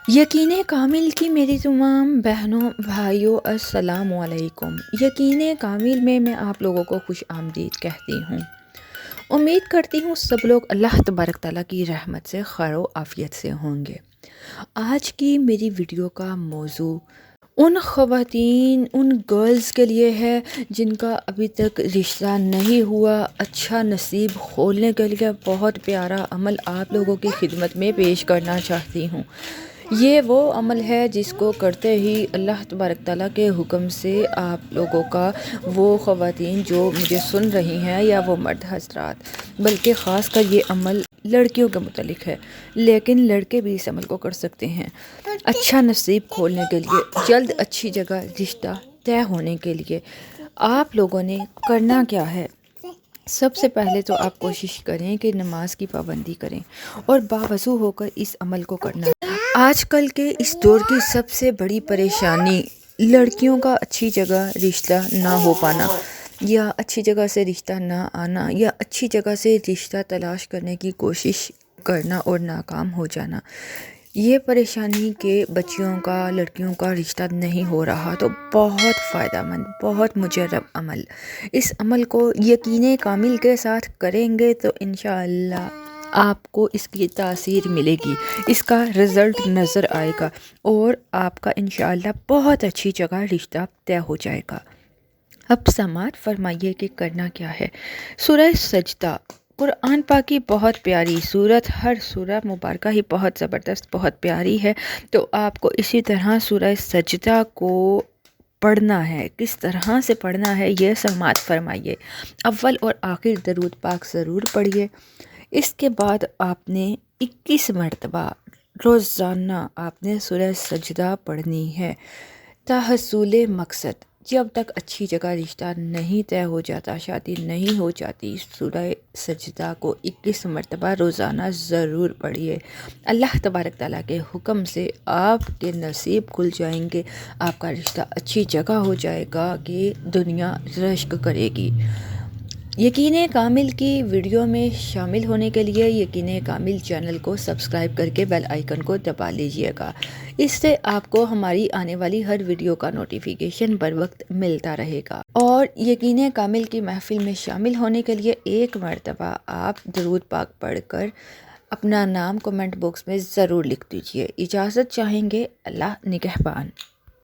یقین کامل کی میری تمام بہنوں بھائیوں السلام علیکم۔ یقین کامل میں آپ لوگوں کو خوش آمدید کہتی ہوں۔ امید کرتی ہوں سب لوگ اللہ تبارک تعالیٰ کی رحمت سے خیر و عافیت سے ہوں گے۔ آج کی میری ویڈیو کا موضوع ان خواتین ان گرلز کے لیے ہے جن کا ابھی تک رشتہ نہیں ہوا۔ اچھا نصیب کھولنے کے لیے بہت پیارا عمل آپ لوگوں کی خدمت میں پیش کرنا چاہتی ہوں۔ یہ وہ عمل ہے جس کو کرتے ہی اللہ تبارک تعالیٰ کے حکم سے آپ لوگوں کا، وہ خواتین جو مجھے سن رہی ہیں یا وہ مرد حضرات، بلکہ خاص کر یہ عمل لڑکیوں کے متعلق ہے، لیکن لڑکے بھی اس عمل کو کر سکتے ہیں۔ اچھا نصیب کھولنے کے لیے، جلد اچھی جگہ رشتہ طے ہونے کے لیے آپ لوگوں نے کرنا کیا ہے؟ سب سے پہلے تو آپ کوشش کریں کہ نماز کی پابندی کریں اور باوضو ہو کر اس عمل کو کرنا ہے۔ آج کل کے اس دور کی سب سے بڑی پریشانی لڑکیوں کا اچھی جگہ رشتہ نہ ہو پانا، یا اچھی جگہ سے رشتہ نہ آنا، یا اچھی جگہ سے رشتہ تلاش کرنے کی کوشش کرنا اور ناکام ہو جانا۔ یہ پریشانی کہ بچیوں کا، لڑکیوں کا رشتہ نہیں ہو رہا، تو بہت فائدہ مند، بہت مجرب عمل۔ اس عمل کو یقین کامل کے ساتھ کریں گے تو انشاءاللہ آپ کو اس کی تاثیر ملے گی، اس کا رزلٹ نظر آئے گا اور آپ کا انشاءاللہ بہت اچھی جگہ رشتہ طے ہو جائے گا۔ اب سماعت فرمائیے کہ کرنا کیا ہے۔ سورہ سجدہ قرآن پاک کی بہت پیاری صورت، ہر سورہ مبارکہ ہی بہت زبردست، بہت پیاری ہے، تو آپ کو اسی طرح سورہ سجدہ کو پڑھنا ہے۔ کس طرح سے پڑھنا ہے یہ سماعت فرمائیے۔ اول اور آخر درود پاک ضرور پڑھیے۔ اس کے بعد آپ نے 21 مرتبہ روزانہ آپ نے سورہ سجدہ پڑھنی ہے۔ تحصیل مقصد، جب تک اچھی جگہ رشتہ نہیں طے ہو جاتا، شادی نہیں ہو جاتی، سورہ سجدہ کو 21 مرتبہ روزانہ ضرور پڑھیے۔ اللہ تبارک تعالیٰ کے حکم سے آپ کے نصیب کھل جائیں گے، آپ کا رشتہ اچھی جگہ ہو جائے گا کہ دنیا رشک کرے گی۔ یقین کامل کی ویڈیو میں شامل ہونے کے لیے یقین کامل چینل کو سبسکرائب کر کے بیل آئیکن کو دبا لیجئے گا۔ اس سے آپ کو ہماری آنے والی ہر ویڈیو کا نوٹیفیکیشن بر وقت ملتا رہے گا۔ اور یقین کامل کی محفل میں شامل ہونے کے لیے ایک مرتبہ آپ درود پاک پڑھ کر اپنا نام کمنٹ باکس میں ضرور لکھ دیجئے۔ اجازت چاہیں گے، اللہ نگہبان۔